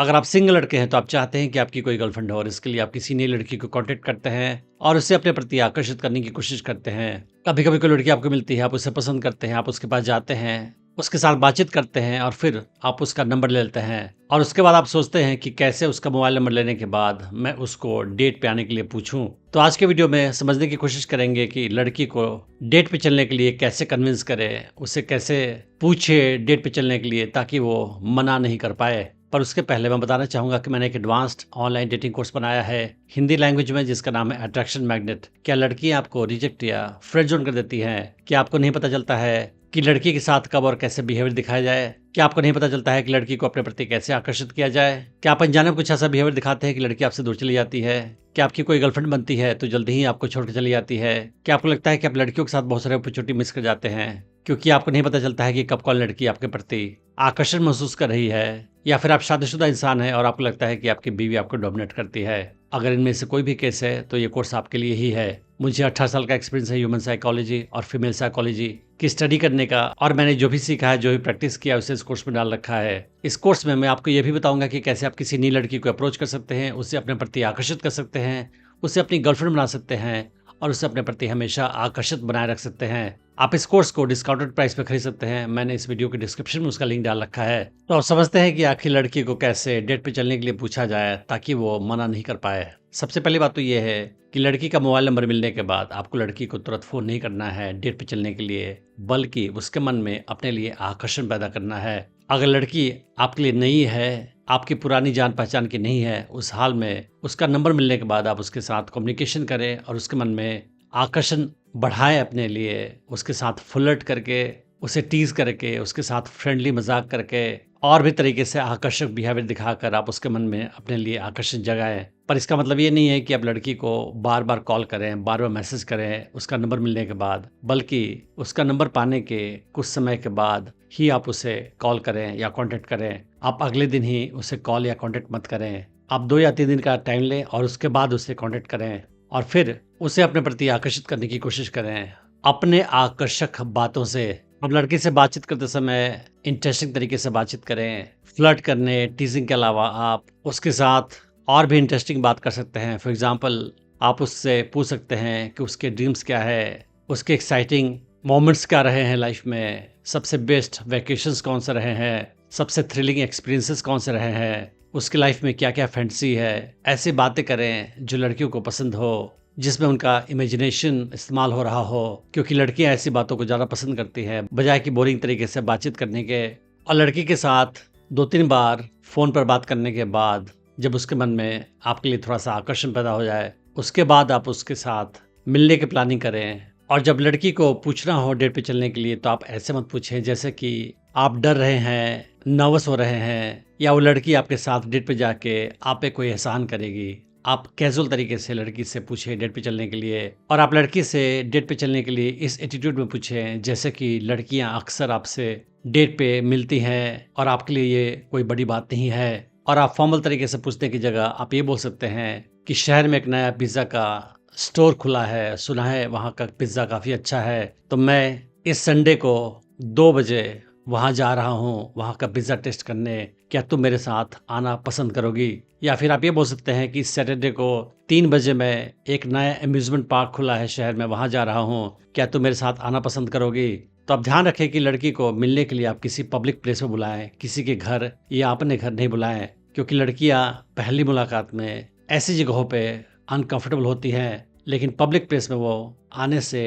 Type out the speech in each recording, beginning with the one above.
अगर आप सिंगल लड़के हैं तो आप चाहते हैं कि आपकी कोई गर्लफ्रेंड हो और इसके लिए आप किसी नई लड़की को कांटेक्ट करते हैं और उससे अपने प्रति आकर्षित करने की कोशिश करते हैं। कभी कभी कोई लड़की आपको मिलती है, आप उसे पसंद करते हैं, आप उसके पास जाते हैं, उसके साथ बातचीत करते हैं और फिर आप उसका नंबर ले लेते हैं और उसके बाद आप सोचते हैं कि कैसे उसका मोबाइल नंबर लेने के बाद मैं उसको डेट पे आने के लिए पूछूं। तो आज के वीडियो में समझने की कोशिश करेंगे कि लड़की को डेट पे चलने के लिए कैसे कन्विंस करें, उसे कैसे पूछे डेट पे चलने के लिए ताकि वो मना नहीं कर पाए। पर उसके पहले मैं बताना चाहूंगा कि मैंने एक एडवांस्ड ऑनलाइन डेटिंग कोर्स बनाया है हिंदी लैंग्वेज में, जिसका नाम है अट्रैक्शन मैग्नेट। क्या लड़कियां आपको रिजेक्ट या फ्रेंड जोन कर देती हैं? क्या आपको नहीं पता चलता है कि लड़की के साथ कब और कैसे बिहेवियर दिखाया जाए? क्या आपको नहीं पता चलता है कि लड़की को अपने प्रति कैसे आकर्षित किया जाए? क्या आप अनजाने में कुछ ऐसा बिहेवियर दिखाते हैं कि लड़की आपसे दूर चली जाती है? क्या आपकी कोई गर्लफ्रेंड बनती है तो जल्दी ही आपको छोड़कर चली जाती है? क्या आपको लगता है कि आप लड़कियों के साथ बहुत सारे अपॉर्चुनिटी मिस कर जाते हैं क्योंकि आपको नहीं पता चलता है कि कब कौन लड़की आपके प्रति आकर्षण महसूस कर रही है? या फिर आप शादीशुदा इंसान हैं और आपको लगता है कि आपकी बीवी आपको डोमिनेट करती है? अगर इनमें से कोई भी केस है तो ये कोर्स आपके लिए ही है। मुझे 18 साल का एक्सपीरियंस है ह्यूमन साइकोलॉजी और फीमेल साइकोलॉजी की स्टडी करने का, और मैंने जो भी सीखा है, जो भी प्रैक्टिस किया, उसे इस कोर्स में डाल रखा है। इस कोर्स में मैं आपको ये भी बताऊंगा कि कैसे आप किसी नई लड़की को अप्रोच कर सकते हैं, उसे अपने प्रति आकर्षित कर सकते हैं, उसे अपनी गर्लफ्रेंड बना सकते हैं और उसे अपने प्रति हमेशा आकर्षित बनाए रख सकते हैं। आप इस कोर्स को डिस्काउंटेड प्राइस पे खरीद सकते हैं। मैंने इस वीडियो के डिस्क्रिप्शन में उसका लिंक डाल रखा है। तो आप समझते हैं कि आखिर लड़की को कैसे डेट पे चलने के लिए पूछा जाए ताकि वो मना नहीं कर पाए। सबसे पहली बात तो ये है कि लड़की का मोबाइल नंबर मिलने के बाद आपको लड़की को तुरंत फोन नहीं करना है डेट पे चलने के लिए, बल्कि उसके मन में अपने लिए आकर्षण पैदा करना है। अगर लड़की आपके लिए नई है, आपकी पुरानी जान पहचान की नहीं है, उस हाल में उसका नंबर मिलने के बाद आप उसके साथ कम्युनिकेशन करें और उसके मन में आकर्षण बढ़ाए अपने लिए, उसके साथ फ्लर्ट करके, उसे टीज करके, उसके साथ फ्रेंडली मजाक करके और भी तरीके से आकर्षक बिहेवियर दिखाकर आप उसके मन में अपने लिए आकर्षण जगाएं। पर इसका मतलब ये नहीं है कि आप लड़की को बार बार कॉल करें, बार बार मैसेज करें उसका नंबर मिलने के बाद, बल्कि उसका नंबर पाने के कुछ समय के बाद ही आप उसे कॉल करें या कांटेक्ट करें। आप अगले दिन ही उसे कॉल या कांटेक्ट मत करें। आप 2 या 3 दिन का टाइम लें और उसके बाद उसे कांटेक्ट करें और फिर उसे अपने प्रति आकर्षित करने की कोशिश करें अपने आकर्षक बातों से। अब लड़की से बातचीत करते समय इंटरेस्टिंग तरीके से बातचीत करें। फ्लर्ट करने, टीजिंग के अलावा आप उसके साथ और भी इंटरेस्टिंग बात कर सकते हैं। फॉर एग्जाम्पल, आप उससे पूछ सकते हैं कि उसके ड्रीम्स क्या है, उसके एक्साइटिंग मोमेंट्स क्या रहे हैं लाइफ में, सबसे बेस्ट वैकेशंस कौन से रहे हैं, सबसे थ्रिलिंग एक्सपीरियंसेस कौन से रहे हैं, उसकी लाइफ में क्या क्या फैंटेसी है। ऐसी बातें करें जो लड़कियों को पसंद हो, जिसमें उनका इमेजिनेशन इस्तेमाल हो रहा हो, क्योंकि लड़कियां ऐसी बातों को ज़्यादा पसंद करती हैं बजाय कि बोरिंग तरीके से बातचीत करने के। और लड़की के साथ 2-3 बार फ़ोन पर बात करने के बाद जब उसके मन में आपके लिए थोड़ा सा आकर्षण पैदा हो जाए, उसके बाद आप उसके साथ मिलने की प्लानिंग करें। और जब लड़की को पूछना हो डेट पे चलने के लिए तो आप ऐसे मत पूछें जैसे कि आप डर रहे हैं, नर्वस हो रहे हैं, या वो लड़की आपके साथ डेट पे जाके आप पे कोई एहसान करेगी। आप कैजुअल तरीके से लड़की से पूछें डेट पे चलने के लिए, और आप लड़की से डेट पे चलने के लिए इस एटीट्यूड में पूछें जैसे कि लड़कियां अक्सर आपसे डेट पे मिलती हैं और आपके लिए ये कोई बड़ी बात नहीं है। और आप फॉर्मल तरीके से पूछने की जगह आप ये बोल सकते हैं कि शहर में एक नया पिज्ज़ा का स्टोर खुला है, सुना है वहाँ का पिज्ज़ा काफ़ी अच्छा है, तो मैं इस संडे को 2 बजे वहाँ जा रहा हूँ वहाँ का पिज्ज़ा टेस्ट करने, क्या तुम मेरे साथ आना पसंद करोगी? या फिर आप ये बोल सकते हैं कि सैटरडे को 3 बजे मैं एक नया अम्यूज़मेंट पार्क खुला है शहर में, वहाँ जा रहा हूँ, क्या तुम मेरे साथ आना पसंद करोगी? तो आप ध्यान रखें कि लड़की को मिलने के लिए आप किसी पब्लिक प्लेस में बुलाएं, किसी के घर या अपने घर नहीं बुलाएं, क्योंकि लड़कियां पहली मुलाकात में ऐसी जगहों पे अनकंफर्टेबल होती हैं, लेकिन पब्लिक प्लेस में वो आने से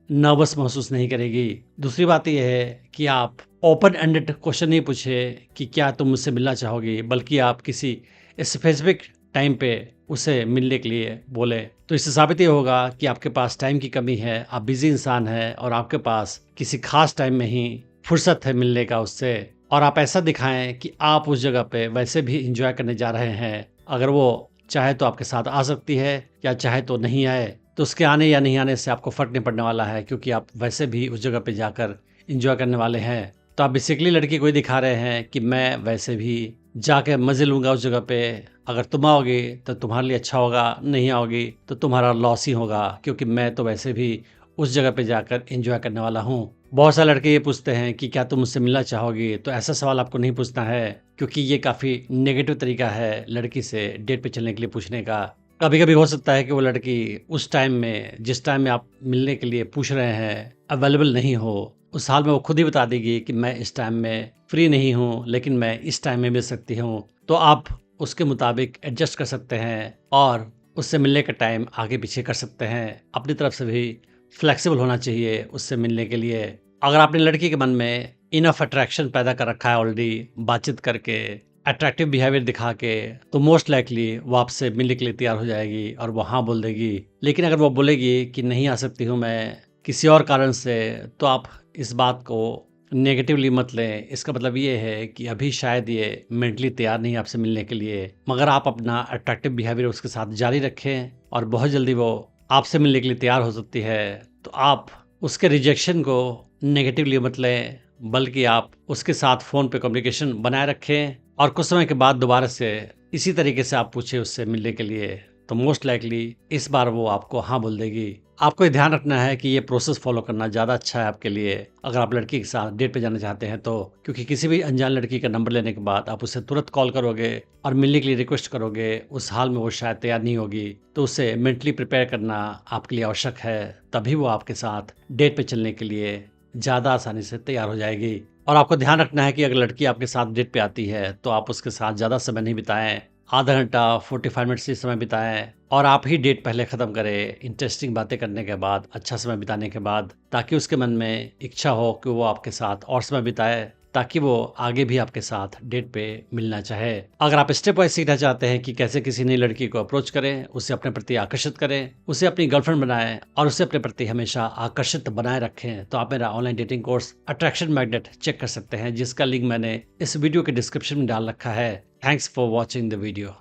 नर्वस महसूस नहीं करेगी। दूसरी बात यह है कि आप ओपन एंडेड क्वेश्चन नहीं पूछे कि क्या तुम मुझसे मिलना चाहोगी, बल्कि आप किसी स्पेसिफिक टाइम पे उसे मिलने के लिए बोले। तो इससे साबित ये होगा कि आपके पास टाइम की कमी है, आप बिजी इंसान हैं और आपके पास किसी खास टाइम में ही फुर्सत है मिलने का उससे। और आप ऐसा दिखाएं कि आप उस जगह पे वैसे भी इंजॉय करने जा रहे हैं। अगर वो चाहे तो आपके साथ आ सकती है या चाहे तो नहीं आए, तो उसके आने या नहीं आने से आपको फर्क नहीं पड़ने वाला है, क्योंकि आप वैसे भी उस जगह पे जाकर इंजॉय करने वाले हैं। तो आप बेसिकली लड़की को ही दिखा रहे हैं कि मैं वैसे भी जाके मजे लूंगा उस जगह पे, अगर तुम आओगे तो तुम्हारे लिए अच्छा होगा, नहीं आओगी तो तुम्हारा लॉस ही होगा, क्योंकि मैं तो वैसे भी उस जगह पे जाकर एंजॉय करने वाला हूँ। बहुत सारे लड़के ये पूछते हैं कि क्या तुम मुझसे मिलना चाहोगी, तो ऐसा सवाल आपको नहीं पूछना है। क्योंकि ये काफ़ी नेगेटिव तरीका है लड़की से डेट पे चलने के लिए पूछने का। कभी-कभी हो सकता है कि वो लड़की उस टाइम में, जिस टाइम में आप मिलने के लिए पूछ रहे हैं, अवेलेबल नहीं हो। उस हाल में वो खुद ही बता देगी कि मैं इस टाइम में फ्री नहीं हूँ, लेकिन मैं इस टाइम में मिल सकती हूँ। तो आप उसके मुताबिक एडजस्ट कर सकते हैं और उससे मिलने का टाइम आगे-पीछे कर सकते हैं। अपनी तरफ से भी फ्लेक्सिबल होना चाहिए उससे मिलने के लिए। अगर आपने लड़की के मन में इनफ अट्रैक्शन पैदा कर रखा है ऑलरेडी, बातचीत करके, अट्रैक्टिव बिहेवियर दिखा के, तो मोस्ट लाइकली वो आपसे मिलने के लिए तैयार हो जाएगी और वो हाँ बोल देगी। लेकिन अगर वो बोलेगी कि नहीं आ सकती हूँ मैं किसी और कारण से, तो आप इस बात को नेगेटिवली मत लें। इसका मतलब ये है कि अभी शायद ये मेंटली तैयार नहीं है आपसे मिलने के लिए, मगर आप अपना अट्रैक्टिव बिहेवियर उसके साथ जारी रखें और बहुत जल्दी वो आपसे मिलने के लिए तैयार हो सकती है। तो आप उसके रिजेक्शन को नेगेटिवली मत लें, बल्कि आप उसके साथ फ़ोन पे कम्युनिकेशन बनाए रखें और कुछ समय के बाद दोबारा से इसी तरीके से आप पूछें उससे मिलने के लिए, तो मोस्ट लाइकली इस बार वो आपको हाँ बोल देगी। आपको ये ध्यान रखना है कि ये प्रोसेस फॉलो करना ज़्यादा अच्छा है आपके लिए, अगर आप लड़की के साथ डेट पे जाना चाहते हैं तो। क्योंकि किसी भी अनजान लड़की का नंबर लेने के बाद आप उसे तुरंत कॉल करोगे और मिलने के लिए रिक्वेस्ट करोगे, उस हाल में वो शायद तैयार नहीं होगी, तो उसे मेंटली प्रिपेयर करना आपके लिए आवश्यक है। तभी वो आपके साथ डेट पे चलने के लिए ज़्यादा आसानी से तैयार हो जाएगी। और आपको ध्यान रखना है कि अगर लड़की आपके साथ डेट पे आती है तो आप उसके साथ ज़्यादा समय नहीं बिताएं, आधा घंटा 45 मिनट से समय बिताएं और आप ही डेट पहले ख़त्म करें, इंटरेस्टिंग बातें करने के बाद, अच्छा समय बिताने के बाद, ताकि उसके मन में इच्छा हो कि वो आपके साथ और समय बिताए, ताकि वो आगे भी आपके साथ डेट पे मिलना चाहे। अगर आप स्टेप वाइज सीखना चाहते हैं कि कैसे किसी नई लड़की को अप्रोच करें, उसे अपने प्रति आकर्षित करें, उसे अपनी गर्लफ्रेंड बनाएं और उसे अपने प्रति हमेशा आकर्षित बनाए रखें, तो आप मेरा online dating course attraction magnet check कर सकते हैं, जिसका लिंक मैंने इस वीडियो के डिस्क्रिप्शन में डाल रखा है। Thanks for watching the video.